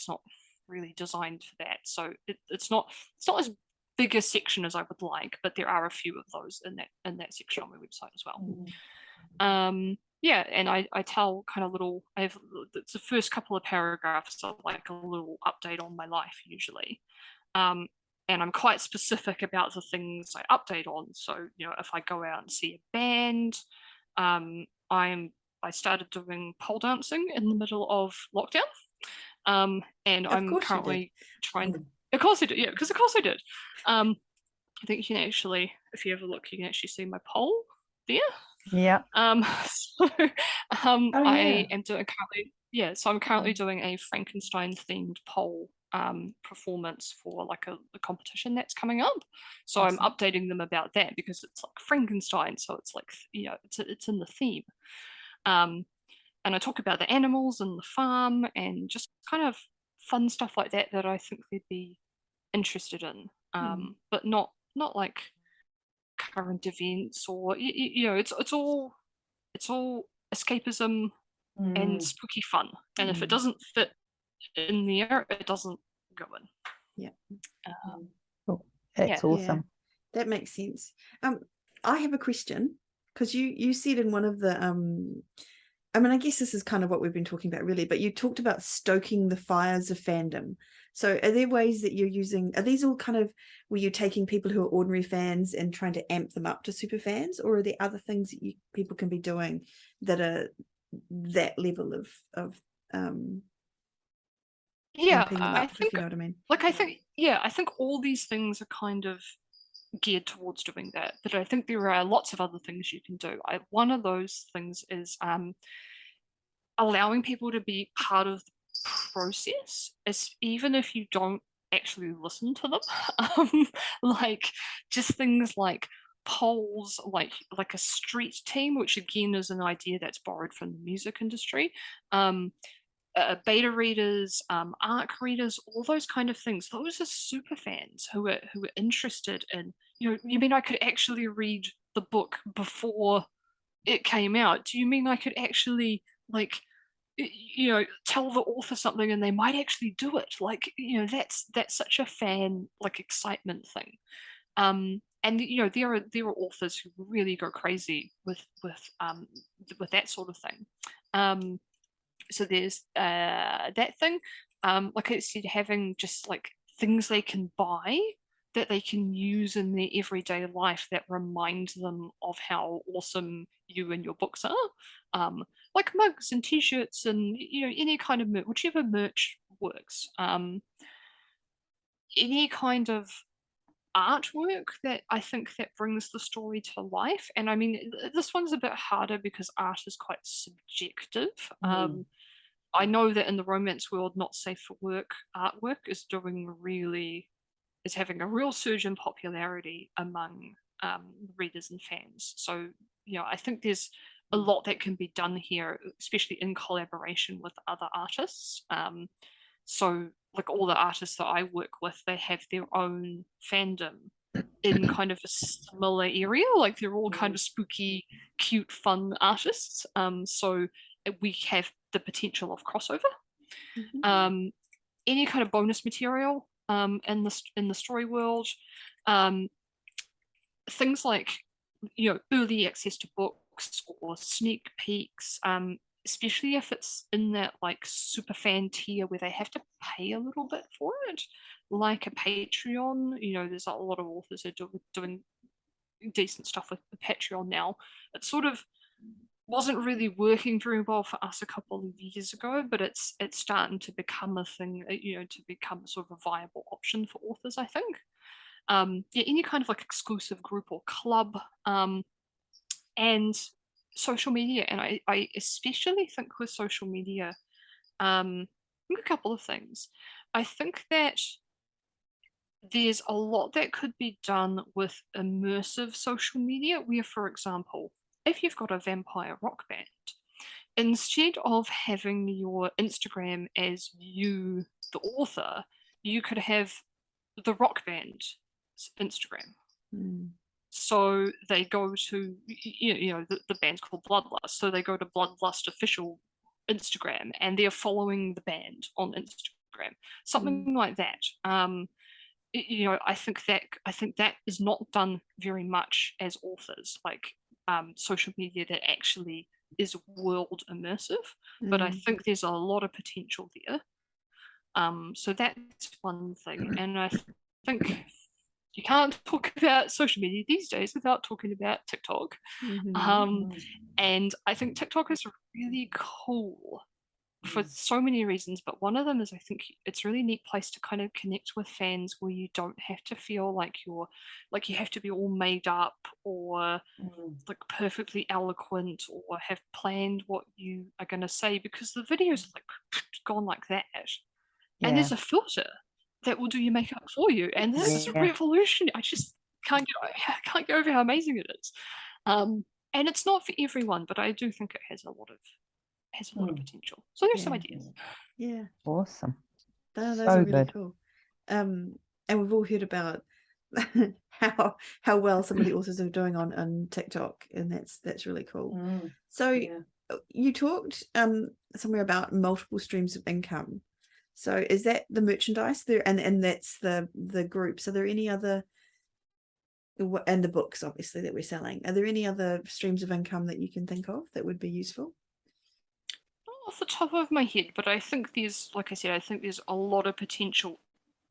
not really designed for that. So it's not as big a section as I would like, but there are a few of those in that section on my website as well. And I tell kind of little, it's the first couple of paragraphs of like a little update on my life usually. And I'm quite specific about the things I update on. So, if I go out and see a band, I started doing pole dancing in the middle of lockdown. And I'm currently trying. Of course I did, yeah, because of course I did. I think you can actually, if you have a look, you can actually see my pole there. Yeah. So I am doing currently, so I'm currently doing a Frankenstein themed pole performance for like a competition that's coming up. So I'm updating them about that, because it's like Frankenstein, so it's like it's in the theme. And I talk about the animals and the farm and just kind of fun stuff like that I think they'd be interested in, but not like current events, or it's all escapism and spooky fun, and if it doesn't fit in there, it doesn't go in. Cool. That's awesome. That makes sense. I have a question, because you said in one of the I guess this is kind of what we've been talking about really, but you talked about stoking the fires of fandom. So are there ways that you're using, are these all kind of where you're taking people who are ordinary fans and trying to amp them up to super fans, or are there other things that people can be doing that are that level of amping them up, if you know what I mean? I think all these things are kind of geared towards doing that, but I think there are lots of other things you can do. One of those things is allowing people to be part of the process, even if you don't actually listen to them. Like just things like polls, like a street team, which again is an idea that's borrowed from the music industry. Beta readers, ARC readers, all those kind of things. Those are super fans who are interested in, you mean I could actually read the book before it came out? Do you mean I could actually tell the author something and they might actually do it? That's such a fan excitement thing. And there are authors who really go crazy with that sort of thing. So there's that thing. Like I said, having just things they can buy that they can use in their everyday life that remind them of how awesome you and your books are. Like mugs and t-shirts and any kind of whichever merch works. Any kind of artwork that I think that brings the story to life. And I mean, this one's a bit harder because art is quite subjective. I know that in the romance world, not safe for work artwork is having a real surge in popularity among readers and fans. So I think there's a lot that can be done here, especially in collaboration with other artists. So all the artists that I work with, they have their own fandom in kind of a similar area. They're all kind of spooky, cute, fun artists. So we have the potential of crossover. Any kind of bonus material in the story world, things like early access to books or sneak peeks, especially if it's in that like super fan tier where they have to pay a little bit for it, like a Patreon. There's a lot of authors who are doing decent stuff with the Patreon now. It sort of wasn't really working very well for us a couple of years ago, but it's starting to become a thing, to become sort of a viable option for authors, I think. Any kind of like exclusive group or club, and social media. And I especially think with social media, I think a couple of things. I think that there's a lot that could be done with immersive social media, where, for example, if you've got a vampire rock band, instead of having your Instagram as you, the author, you could have the rock band's Instagram. So they go to, the band's called Bloodlust. So they go to Bloodlust official Instagram and they're following the band on Instagram, something like that. I think that is not done very much as authors, like social media that actually is world immersive. But I think there's a lot of potential there. So that's one thing, and I think you can't talk about social media these days without talking about TikTok. And I think TikTok is really cool for so many reasons, but one of them is I think it's a really neat place to kind of connect with fans where you don't have to feel like you have to be all made up or like perfectly eloquent or have planned what you are going to say, because the videos are like gone like that. And there's a filter that will do your makeup for you, and this is a revolution. I just can't get over how amazing it is. And it's not for everyone, but I do think it has a lot of potential. So there's some ideas. Yeah, awesome. Those So are really good. cool. And we've all heard about how well some of the authors are doing on TikTok, and that's really cool. So you talked somewhere about multiple streams of income. So is that the merchandise there, and that's the groups? Are there any other, and the books obviously that we're selling, are there any other streams of income that you can think of that would be useful? Off the top of my head, but I think there's, like I said, I think there's a lot of potential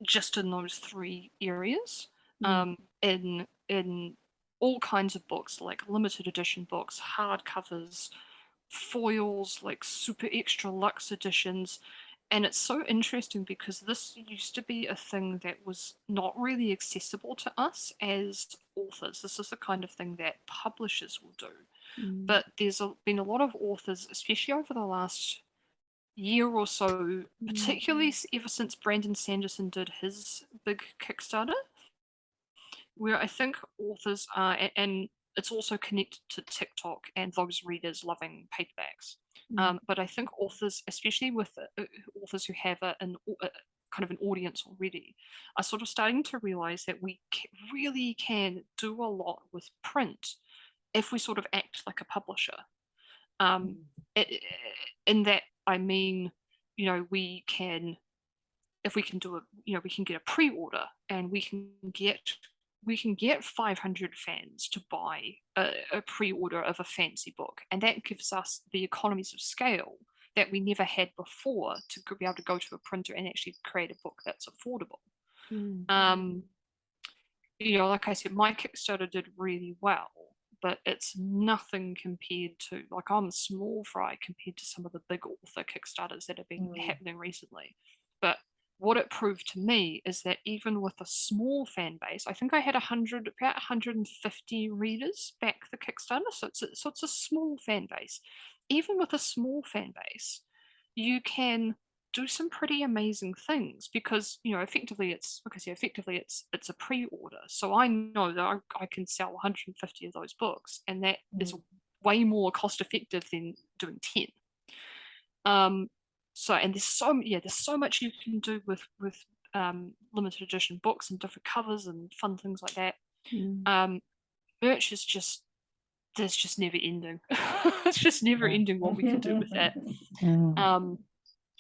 just in those three areas. In all kinds of books, like limited edition books, hardcovers, foils, like super extra luxe editions. And it's so interesting because this used to be a thing that was not really accessible to us as authors. This is the kind of thing that publishers will do. But there's been a lot of authors, especially over the last year or so, particularly ever since Brandon Sanderson did his big Kickstarter, where I think authors are, and it's also connected to TikTok and those readers loving paperbacks. But I think authors, especially with authors who have a kind of an audience already, are sort of starting to realize that we really can do a lot with print if we sort of act like a publisher. In that, I mean, we can, if we can do we can get a pre-order, and we can get 500 fans to buy a pre-order of a fancy book, and that gives us the economies of scale that we never had before to be able to go to a printer and actually create a book that's affordable. Like I said, my Kickstarter did really well, but it's nothing compared to, like, I'm a small fry compared to some of the big author Kickstarters that have been happening recently. But what it proved to me is that even with a small fan base, I think I had about 150 readers back the Kickstarter, so it's a small fan base. Even with a small fan base, you can do some pretty amazing things, because effectively it's a pre-order, so I know that I can sell 150 of those books, and that is way more cost effective than doing 10. So, and there's so much you can do with limited edition books and different covers and fun things like that. Merch is just, there's just never ending. It's just never ending what we can do with that.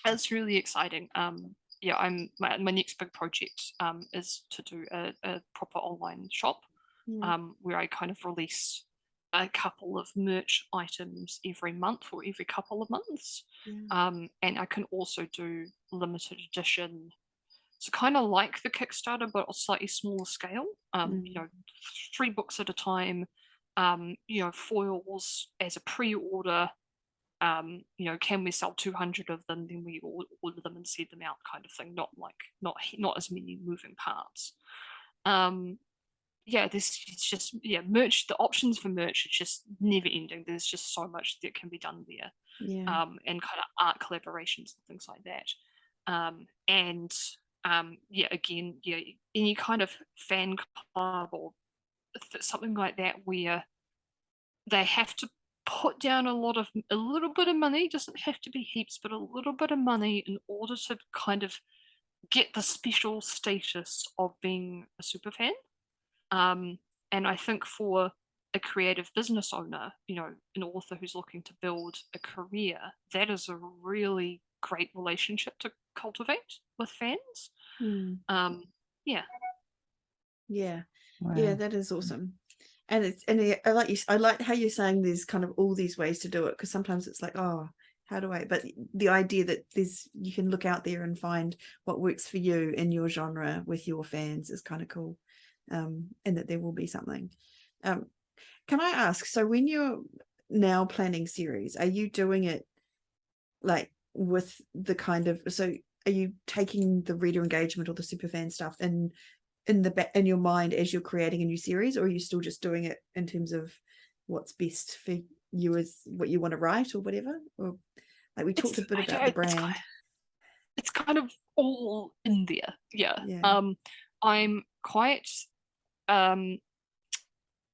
It's really exciting. My next big project is to do a proper online shop. where I kind of release a couple of merch items every month or every couple of months. And I can also do limited edition. So kind of like the Kickstarter, but a slightly smaller scale, 3 books at a time, foils as a pre-order. Can we sell 200 of them? Then we order them and send them out, kind of thing. Not as many moving parts. Merch. The options for merch are just never ending. There's just so much that can be done there. And kind of art collaborations and things like that. Any kind of fan club or something like that where they have to put down a little bit of money, doesn't have to be heaps, but a little bit of money in order to kind of get the special status of being a super fan. And I think for a creative business owner, an author who's looking to build a career, that is a really great relationship to cultivate with fans. Yeah, that is awesome. And I like how you're saying there's kind of all these ways to do it, because sometimes it's like, oh, how do I, but the idea that you can look out there and find what works for you in your genre with your fans is kind of cool. And that there will be something. Can I ask, so when you're now planning series, are you doing it like with the kind of, so are you taking the reader engagement or the superfan stuff in your mind as you're creating a new series, or are you still just doing it in terms of what's best for you as what you want to write or whatever? Or like we talked a bit about the brand. It's kind of all in there. I'm quite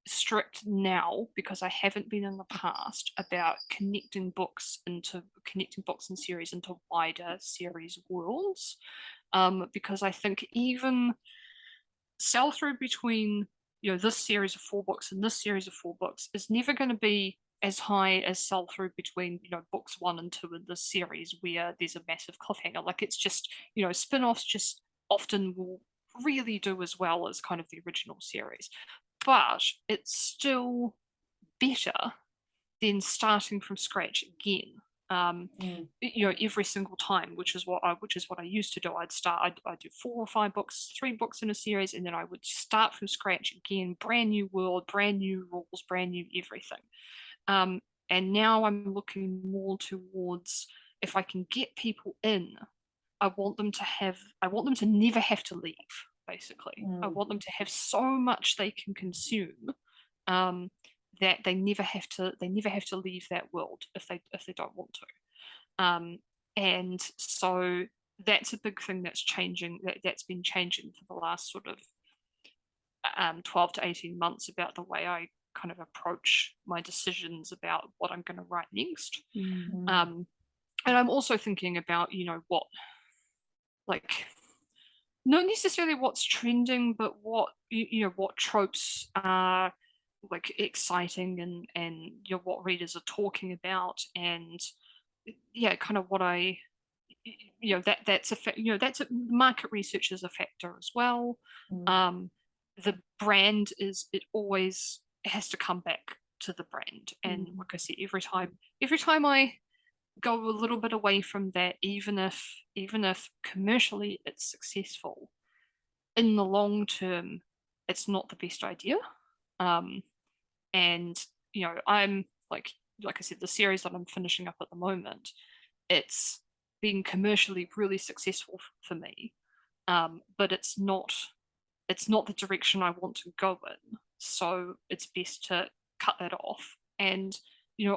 strict now, because I haven't been in the past, about connecting books and series into wider series worlds, because I think even sell through between this series of 4 books and this series of 4 books is never going to be as high as sell through between books 1 and 2 in this series, where there's a massive cliffhanger. Like, it's just spin-offs just often will really do as well as kind of the original series, but it's still better than starting from scratch again. Every single time, which is what I used to do. I'd do 4 or 5 books, 3 books in a series, and then I would start from scratch again, brand new world, brand new rules, brand new everything. And now I'm looking more towards, if I can get people in, I want them to never have to leave, basically. I want them to have so much they can consume, that they never have to leave that world if they don't want to. And so that's a big thing that's changing, that's been changing for the last sort of 12 to 18 months, about the way I kind of approach my decisions about what I'm going to write next. And I'm also thinking about, what, like, not necessarily what's trending, but what tropes are like exciting, and what readers are talking about, and kind of what I that's a market research is a factor as well. The brand it has to come back to the brand, and like I said, every time I go a little bit away from that, even if commercially it's successful, in the long term it's not the best idea. And I'm like I said, the series that I'm finishing up at the moment, it's been commercially really successful for me, but it's not the direction I want to go in, so it's best to cut that off. And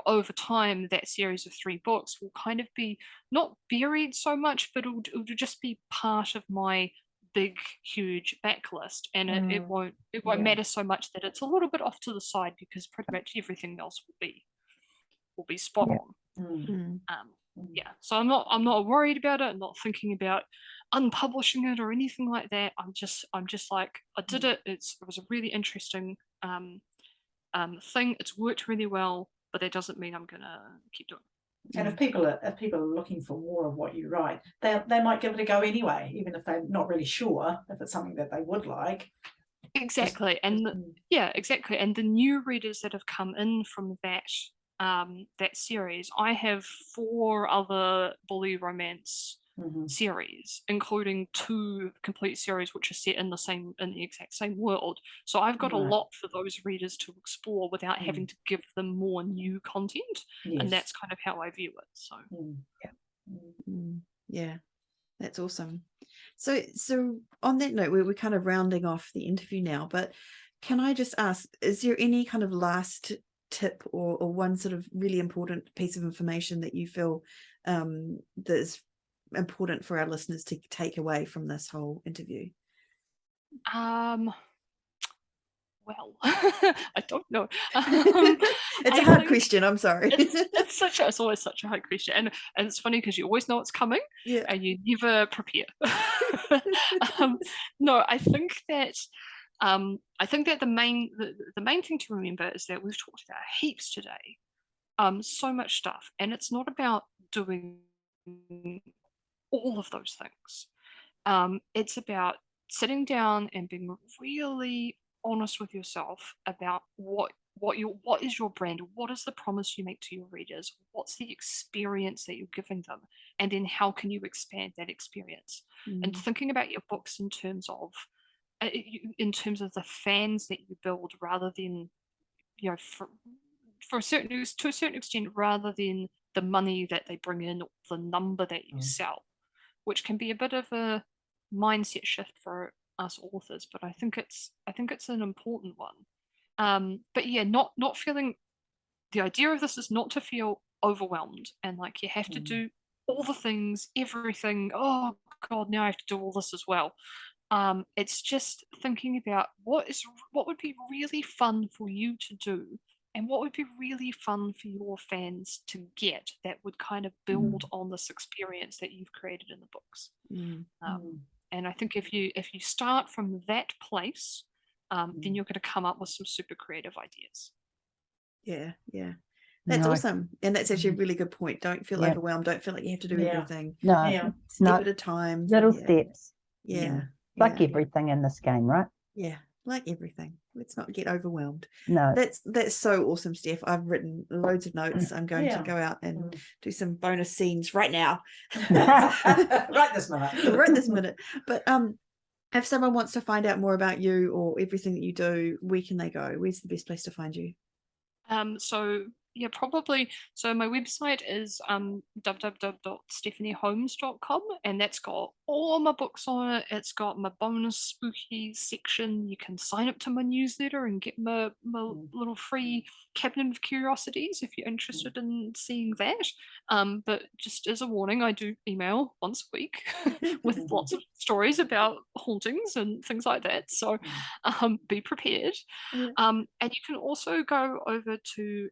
over time, that series of 3 books will kind of be not buried so much, but it'll just be part of my big, huge backlist, and it won't matter so much that it's a little bit off to the side, because pretty much everything else will be spot on. So I'm not worried about it. I'm not thinking about unpublishing it or anything like that. I'm just like, I did it. It was a really interesting thing. It's worked really well, but that doesn't mean I'm gonna keep doing it. And if people are looking for more of what you write, they might give it a go anyway, even if they're not really sure if it's something that they would like. Exactly. And exactly. And the new readers that have come in from that series, I have 4 other bully romance series, including 2 complete series which are set in the exact same world. So I've got a lot for those readers to explore without having to give them more new content. And that's kind of how I view it. So yeah, that's awesome. So on that note, we're kind of rounding off the interview now, but can I just ask, is there any kind of last tip or one sort of really important piece of information that you feel that is important for our listeners to take away from this whole interview? Well, I don't know. It's a hard question. I'm sorry. It's always such a hard question, and it's funny because you always know it's coming, and you never prepare. No, I think that the main thing to remember is that we've talked about heaps today, so much stuff, and it's not about doing all of those things. It's about sitting down and being really honest with yourself about what is your brand, what is the promise you make to your readers, what's the experience that you're giving them, and then how can you expand that experience. And thinking about your books in terms of the fans that you build, rather than, you know, to a certain extent, rather than the money that they bring in or the number that you sell, which can be a bit of a mindset shift for us authors, but I think it's an important one. But yeah, not feeling, the idea of this is not to feel overwhelmed and like you have to do all the things, everything. Oh God, now I have to do all this as well. It's just thinking about what would be really fun for you to do, and what would be really fun for your fans to get, that would kind of build on this experience that you've created in the books. And I think if you start from that place, then you're going to come up with some super creative ideas. Yeah. That's awesome. And that's actually a really good point. Don't feel overwhelmed. Don't feel like you have to do everything. Step at a time. Little steps. Like everything in this game, right? Yeah, like everything. Let's not get overwhelmed. No. That's so awesome, Steff. I've written loads of notes. I'm going to go out and do some bonus scenes right now. Right this minute. But if someone wants to find out more about you or everything that you do, where can they go? Where's the best place to find you? So probably. So my website is www.steffanieholmes.com, and that's got all my books on it. It's got my bonus spooky section. You can sign up to my newsletter and get my little free cabinet of curiosities if you're interested in seeing that. But just as a warning, I do email once a week with lots of stories about hauntings and things like that. So be prepared. And you can also go over to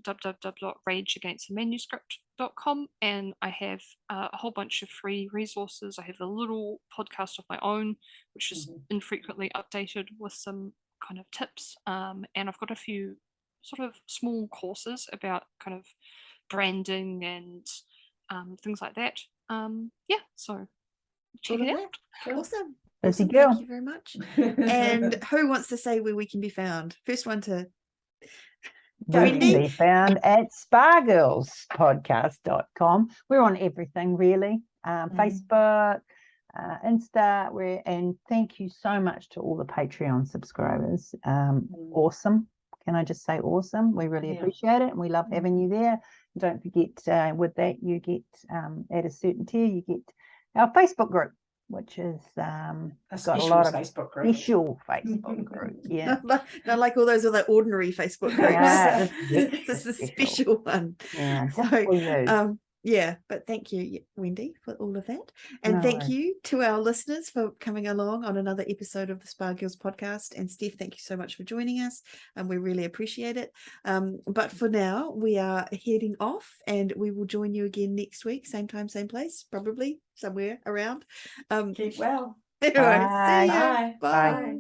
www.rageagainstthemanuscript.com, and I have a whole bunch of free resources. I have a little podcast of my own, which is infrequently updated with some kind of tips, and I've got a few sort of small courses about kind of branding and things like that. So check it out. Awesome. Thank you very much. And who wants to say where we can be found? First one to we can be found at spargirlspodcast.com. We're on everything really. Facebook, Insta, and thank you so much to all the Patreon subscribers. Awesome. Can I just say awesome? We really appreciate it, and we love having you there. Don't forget, with that, you get at a certain tier, you get our Facebook group, which is got a lot of Facebook group. special Facebook group. Yeah, not like all those other ordinary Facebook groups. This is a special one. Yeah, so but thank you, Wendy, for all of that, and thank you to our listeners for coming along on another episode of the Spa Girls podcast. And Steff, thank you so much for joining us, and we really appreciate it. But for now, we are heading off, and we will join you again next week, same time, same place, probably somewhere around. Keep well. Anyway, Bye. see you. Bye.